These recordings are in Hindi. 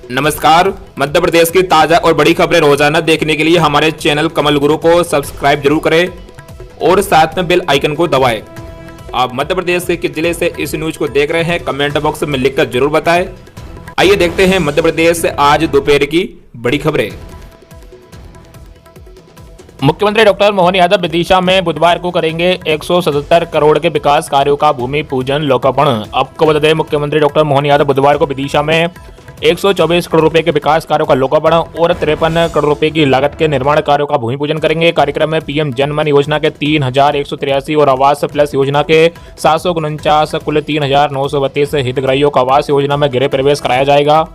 नमस्कार। मध्य प्रदेश की ताज़ा और बड़ी खबरें रोजाना देखने के लिए हमारे चैनल कमल गुरु को सब्सक्राइब जरूर करें और साथ में बेल आइकन को दबाएं। आप मध्य प्रदेश के किस जिले से इस न्यूज को देख रहे हैं कमेंट बॉक्स में लिखकर जरूर बताएं। आइए देखते हैं मध्य प्रदेश से आज दोपहर की बड़ी खबरें। मुख्यमंत्री डॉक्टर मोहन यादव विदिशा में बुधवार को करेंगे 177 करोड़ के विकास कार्यों का भूमि पूजन लोकार्पण। आपको बता दें, मुख्यमंत्री डॉक्टर मोहन यादव बुधवार को विदिशा में 124 करोड़ रुपए के विकास कार्यों का लोकार्पण और 53 करोड़ रुपए की लागत के निर्माण कार्यों का भूमि पूजन करेंगे। कार्यक्रम में पीएम जन मन योजना के 3183 और आवास प्लस योजना के 749 कुल 3932 हितग्राहियों का आवास योजना में गृह प्रवेश कराया जाएगा।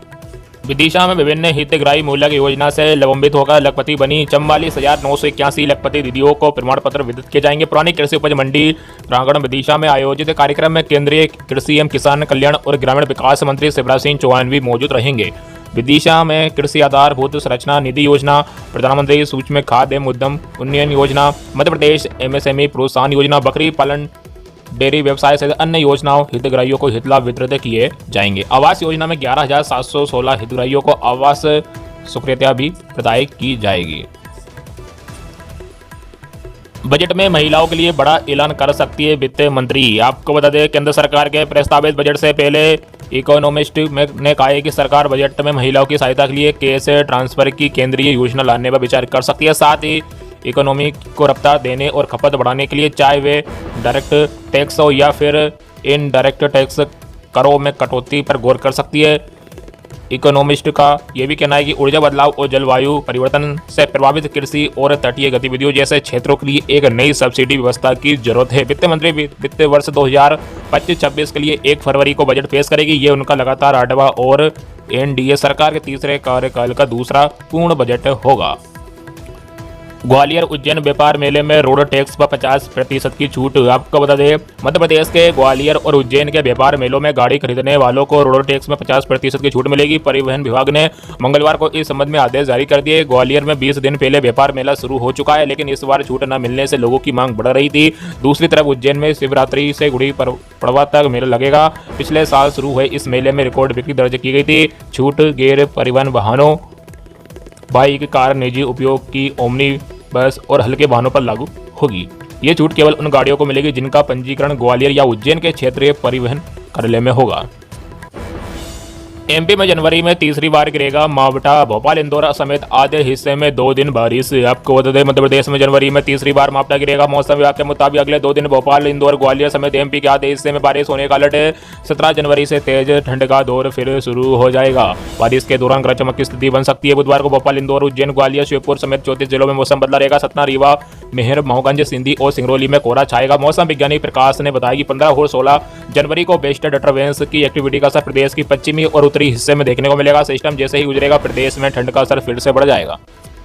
विदिशा में विभिन्न हितग्राही मूलक योजना से लंबित होकर लखपति बनी 44,981 लखपति दीदियों को प्रमाण पत्र वितरित किए जाएंगे। पुरानी कृषि उपज मंडी प्रांगण विदिशा में आयोजित कार्यक्रम में केंद्रीय कृषि एवं किसान कल्याण और ग्रामीण विकास मंत्री शिवराज सिंह चौहान भी मौजूद रहेंगे। विदिशा में कृषि आधारभूत संरचना निधि योजना, प्रधानमंत्री सूक्ष्म खाद्य एवं उद्यम उन्नयन योजना, मध्य प्रदेश एमएसएमई प्रोत्साहन योजना, बकरी पालन डेयरी व्यवसाय सहित अन्य योजनाओं हितग्राहियों को हित लाभ वितरित किए जाएंगे। आवास योजना में 11,716 हितग्राहियों को आवास स्वीकृतियां भी प्रदान की जाएगी। बजट में महिलाओं के लिए बड़ा ऐलान कर सकती है वित्त मंत्री। आपको बता दें, केंद्र सरकार के प्रस्तावित बजट से पहले इकोनॉमिस्ट ने कहा है कि सरकार बजट में महिलाओं की सहायता के लिए कैश ट्रांसफर की केंद्रीय योजना लाने पर विचार कर सकती है। साथ ही इकोनॉमी को रफ्तार देने और खपत बढ़ाने के लिए चाहे वे डायरेक्ट टैक्स हो या फिर इनडायरेक्ट टैक्स करों में कटौती पर गौर कर सकती है। इकोनॉमिस्ट का यह भी कहना है कि ऊर्जा बदलाव और जलवायु परिवर्तन से प्रभावित कृषि और तटीय गतिविधियों जैसे क्षेत्रों के लिए एक नई सब्सिडी व्यवस्था की जरूरत है। वित्त मंत्री वित्त वर्ष 2025-26 के लिए 1 फरवरी को बजट पेश करेगी। ये उनका लगातार 8वां और एनडीए सरकार के तीसरे कार्यकाल का दूसरा पूर्ण बजट होगा। ग्वालियर उज्जैन व्यापार मेले में रोड टैक्स पर 50% की छूट। आपको बता दें, मध्य प्रदेश के ग्वालियर और उज्जैन के व्यापार मेलों में गाड़ी खरीदने वालों को रोड टैक्स में 50% की छूट मिलेगी। परिवहन विभाग ने मंगलवार को इस संबंध में आदेश जारी कर दिए। ग्वालियर में 20 दिन पहले व्यापार मेला शुरू हो चुका है, लेकिन इस बार छूट न मिलने से लोगों की मांग बढ़ रही थी। दूसरी तरफ उज्जैन में शिवरात्रि से गुड़ी पड़वा तक मेला लगेगा। पिछले साल शुरू हुए इस मेले में रिकॉर्ड बिक्री दर्ज की गई थी। छूट गैर परिवहन वाहनों, बाइक, कार, निजी उपयोग की ओमनी बस और हल्के वाहनों पर लागू होगी। ये छूट केवल उन गाड़ियों को मिलेगी जिनका पंजीकरण ग्वालियर या उज्जैन के क्षेत्रीय परिवहन कार्यालय में होगा। एमपी में जनवरी में तीसरी बार गिरेगा मावठा। भोपाल इंदौर समेत आधे हिस्से में 2 दिन बारिश। आपको बता दें, मध्य प्रदेश में जनवरी में तीसरी बार मावठा गिरेगा। मौसम विभाग के मुताबिक अगले 2 दिन भोपाल, इंदौर, ग्वालियर समेत एमपी के आधे हिस्से में बारिश होने का अलर्ट है। 17 जनवरी से तेज ठंड का दौर फिर शुरू हो जाएगा। बारिश के दौरान गरज चमक की स्थिति बन सकती है। बुधवार को भोपाल, इंदौर, उज्जैन, ग्वालियर, श्योपुर समेत 34 जिलों में मौसम बदला रहेगा। सतना, रीवा, मेहर, महूगंज, सिंधी और सिंगरौली में कोहरा छाएगा। मौसम विज्ञानी प्रकाश ने बताया कि 15 और 16 जनवरी को वेस्ट डिस्टर्बेंस की एक्टिविटी का असर प्रदेश की पश्चिमी और उत्तरी हिस्से में देखने को मिलेगा। सिस्टम जैसे ही गुजरेगा प्रदेश में ठंड का असर फिर से बढ़ जाएगा।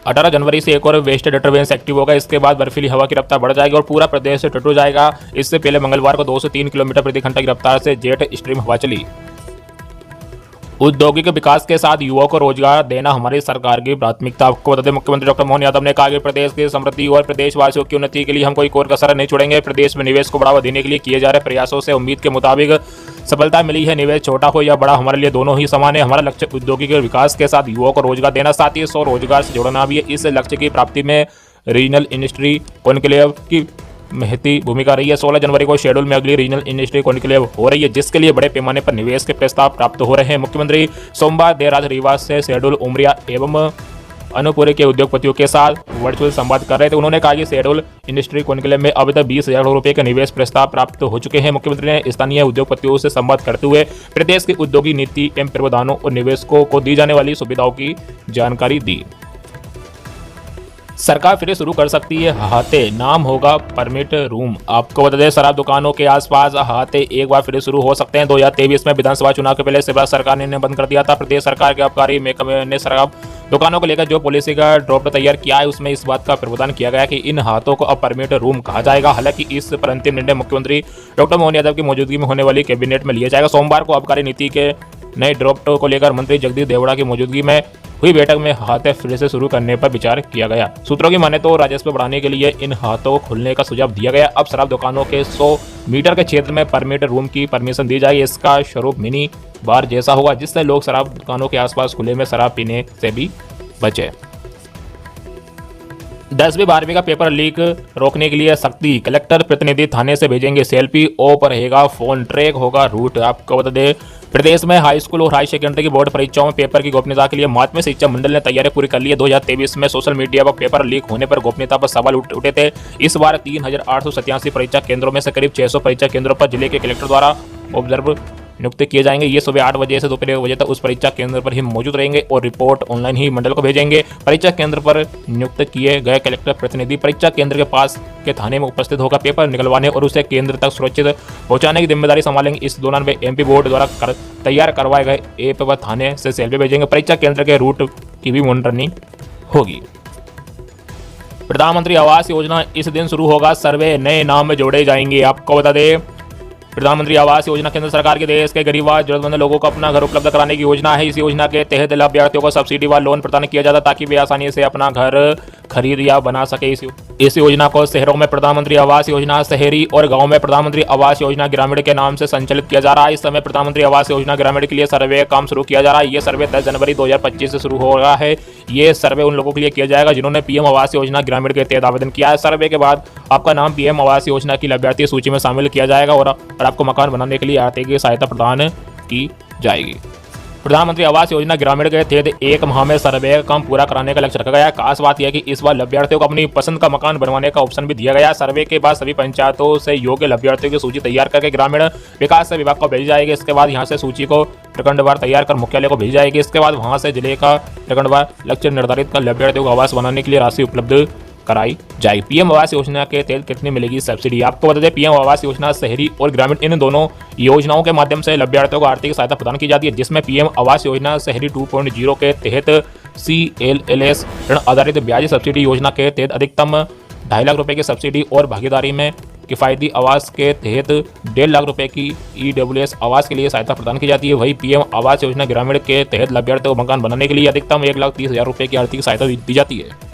18 जनवरी से एक और वेस्ट डिस्टर्बेंस एक्टिव होगा। इसके बाद बर्फीली हवा की रफ्तार बढ़ जाएगी और पूरा प्रदेश ठंडा हो जाएगा। इससे पहले मंगलवार को 2 से 3 किलोमीटर प्रति घंटा की रफ्तार से जेट स्ट्रीम हवा चली। औद्योगिक विकास के साथ युवाओं को रोजगार देना हमारी सरकार की प्राथमिकता। आपको बता दें, मुख्यमंत्री डॉक्टर मोहन यादव ने कहा कि प्रदेश की समृद्धि और प्रदेशवासियों की उन्नति के लिए हम कोई कसर नहीं छोड़ेंगे। प्रदेश में निवेश को बढ़ावा देने के लिए किए जा रहे प्रयासों से उम्मीद के मुताबिक सफलता मिली है। निवेश छोटा हो या बड़ा हमारे लिए दोनों ही समान है। हमारा लक्ष्य औद्योगिक विकास के साथ युवाओं को रोजगार देना, साथ ही स्वरोजगार से जोड़ना भी है। इस लक्ष्य की प्राप्ति में रीजनल इंडस्ट्री कॉन्क्लेव की महती भूमिका रही है। 16 जनवरी को शेड्यूल में अगली रीजनल इंडस्ट्री कॉन्क्लेव हो रही है, जिसके लिए बड़े पैमाने पर निवेश के प्रस्ताव प्राप्त हो रहे हैं। मुख्यमंत्री सोमवार देर रात रीवा से शेड्यूल, उमरिया एवं अनूपपुर के उद्योगपतियों के साथ वर्चुअल संवाद कर रहे थे। उन्होंने कहा कि शेड्यूल इंडस्ट्री कॉन्क्लेव में अब तक 20,000 करोड़ रुपए के निवेश प्रस्ताव प्राप्त हो चुके हैं। मुख्यमंत्री ने स्थानीय उद्योगपतियों से संवाद करते हुए प्रदेश की उद्योगिक नीति एवं प्रावधानों और निवेशकों को दी जाने वाली सुविधाओं की जानकारी दी। सरकार फिर शुरू कर सकती है अहाते, नाम होगा परमिट रूम। आपको बता दें, शराब दुकानों के आसपास अहाते एक बार फिर शुरू हो सकते हैं। 2023 में विधानसभा चुनाव के पहले शिवराज सरकार ने इन्हें बंद कर दिया था। प्रदेश सरकार के आबकारी महकमे ने शराब दुकानों को लेकर जो पॉलिसी का ड्राफ्ट तैयार किया है, उसमें इस बात का प्रावधान किया गया कि इन हाथों को अब परमिट रूम कहा जाएगा। हालांकि इस पर अंतिम निर्णय मुख्यमंत्री डॉक्टर मोहन यादव की मौजूदगी में होने वाली कैबिनेट में लिया जाएगा। सोमवार को आबकारी नीति के नए ड्राफ्ट को लेकर मंत्री जगदीश देवड़ा की मौजूदगी में हुई बैठक में हाथे फिर से शुरू करने पर विचार किया गया। सूत्रों की माने तो राजस्व बढ़ाने के लिए इन हाथों को खोलने का सुझाव दिया गया। अब शराब दुकानों के 100 मीटर के क्षेत्र में परमिट रूम की परमिशन दी जाएगी। इसका स्वरूप मिनी बार जैसा होगा, जिससे लोग शराब दुकानों के आसपास खुले में शराब पीने से भी बचे। 10वीं 12वीं का पेपर लीक रोकने के लिए सख्ती, कलेक्टर प्रतिनिधि थाने से भेजेंगे सेल्फी, ओ पर रहेगा फोन, ट्रैक होगा रूट। आपको बता दें, प्रदेश में हाई स्कूल और हाई सेकेंडरी की बोर्ड परीक्षाओं में पेपर की गोपनीयता के लिए माध्यमिक शिक्षा मंडल ने तैयारी पूरी कर ली है। 2023 में सोशल मीडिया पर पेपर लीक होने पर गोपनीयता पर सवाल उठे थे। इस बार 3887 परीक्षा केंद्रों में से करीब 600 परीक्षा केंद्रों पर जिले के कलेक्टर द्वारा ऑब्जर्वर नियुक्त किए जाएंगे। ये सुबह 8 बजे से दोपहर 1 बजे तक उस परीक्षा केंद्र पर ही मौजूद रहेंगे और रिपोर्ट ऑनलाइन ही मंडल को भेजेंगे। परीक्षा केंद्र पर नियुक्त किए गए कलेक्टर प्रतिनिधि परीक्षा केंद्र के पास के थाने में उपस्थित होकर पेपर निकलवाने और उसे केंद्र तक सुरक्षित पहुंचाने की जिम्मेदारी संभालेंगे। इस दौरान वे एमपी बोर्ड द्वारा तैयार करवाए गए ऐप पर थाने से सेल्फी भेजेंगे। परीक्षा केंद्र के रूट की भी मॉनिटरिंग होगी। प्रधानमंत्री आवास योजना इस दिन शुरू होगा, सर्वे नए नाम जोड़े जाएंगे। आपको बता दें, प्रधानमंत्री आवास योजना केंद्र सरकार के देश के गरीब व जरूरतमंद लोगों को अपना घर उपलब्ध कराने की योजना है। इस योजना के तहत लाभार्थियों को सब्सिडी व लोन प्रदान किया जाता है ताकि वे आसानी से अपना घर खरीद या बना सके। इस योजना को शहरों में प्रधानमंत्री आवास योजना शहरी और गांव में प्रधानमंत्री आवास योजना ग्रामीण के नाम से संचालित किया जा रहा है। इस समय प्रधानमंत्री आवास योजना ग्रामीण के लिए सर्वे काम शुरू किया जा रहा है। ये सर्वे 10 जनवरी 2025 से शुरू हो रहा है। ये सर्वे उन लोगों के लिए किया जाएगा जिन्होंने पीएम आवास योजना ग्रामीण के तहत आवेदन किया है। सर्वे के बाद आपका नाम पीएम आवास योजना की लाभार्थी सूची में शामिल किया जाएगा और आपको मकान बनाने के लिए आर्थिक सहायता प्रदान की जाएगी। प्रधानमंत्री आवास योजना ग्रामीण के तहत 1 माह में सर्वे का काम पूरा कराने का लक्ष्य रखा गया है। खास बात यह है कि इस बार लाभार्थियों को अपनी पसंद का मकान बनवाने का ऑप्शन भी दिया गया है। सर्वे के बाद सभी पंचायतों से योग्य लाभार्थियों की सूची तैयार करके ग्रामीण विकास विभाग को भेजी जाएगी। इसके बाद यहाँ से सूची को प्रखंडवार तैयार कर मुख्यालय को भेजी जाएगी। इसके बाद वहाँ से जिले का प्रखंडवार लक्ष्य निर्धारित कर लाभार्थियों को आवास बनाने के लिए राशि उपलब्ध कराई जाएगी। पीएम आवास योजना के तहत कितनी मिलेगी सब्सिडी? आपको बता दें, पीएम आवास योजना शहरी और ग्रामीण इन दोनों योजनाओं के माध्यम से लाभार्थियों को आर्थिक सहायता प्रदान की जाती है, जिसमें पीएम आवास योजना शहरी 2.0 के तहत CLLS ऋण आधारित ब्याज सब्सिडी योजना के तहत अधिकतम 2.5 लाख रुपए की सब्सिडी और भागीदारी में किफायती आवास के तहत 1.5 लाख रुपए की EWS आवास के लिए सहायता प्रदान की जाती है। वही पीएम आवास योजना ग्रामीण के तहत लाभार्थियों को मकान बनाने के लिए अधिकतम 1,30,000 रुपए की आर्थिक सहायता दी जाती है।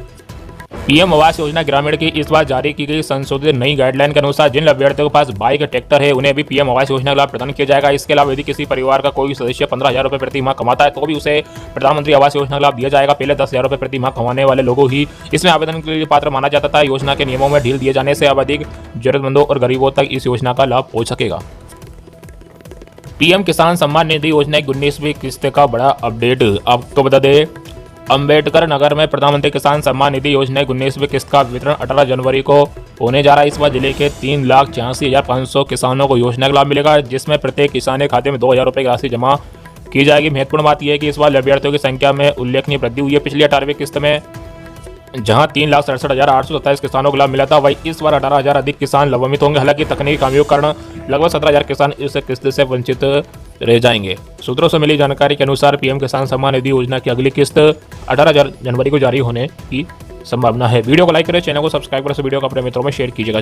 पीएम आवास योजना ग्रामीण की इस बार जारी की गई संशोधित नई गाइडलाइन के अनुसार जिन लाभार्थियों के पास बाइक ट्रैक्टर है उन्हें भी पीएम आवास योजना का लाभ प्रदान किया जाएगा। इसके अलावा यदि किसी परिवार का कोई सदस्य 15,000 रुपए प्रति माह कमाता है तो भी उसे प्रधानमंत्री आवास योजना का लाभ दिया जाएगा। पहले 10,000 रुपए प्रति माह कमाने वाले लोगों ही इसमें आवेदन के लिए पात्र माना जाता था। योजना के नियमों में ढील दिए जाने से अब अधिक जरूरतमंदों और गरीबों तक इस योजना का लाभ पहुंच सकेगा। पीएम किसान सम्मान निधि योजना की 19वीं किस्त का बड़ा अपडेट। आपको बता दें, अंबेडकर नगर में प्रधानमंत्री किसान सम्मान निधि योजना की 19वीं किस्त का वितरण 18 जनवरी को होने जा रहा है। इस बार जिले के 3,86,500 किसानों को योजना का लाभ मिलेगा, जिसमें प्रत्येक किसान के खाते में 2,000 रुपए की राशि जमा की जाएगी। महत्वपूर्ण बात यह है कि इस बार लाभार्थियों की संख्या में उल्लेखनीय वृद्धि हुई है। पिछली 18वीं किस्त में जहां 3,67,827 किसानों को लाभ मिला था, वही इस बार 18,000 अधिक किसान लाभान्वित होंगे। हालांकि तकनीकी खामियों के कारण लगभग 17,000 किसान इस किस्त से वंचित रह जाएंगे। सूत्रों से मिली जानकारी के अनुसार पीएम किसान सम्मान निधि योजना की अगली किस्त 18 जनवरी को जारी होने की संभावना है। वीडियो को लाइक करें, चैनल को सब्सक्राइब करें, वीडियो को अपने मित्रों में शेयर कीजिएगा।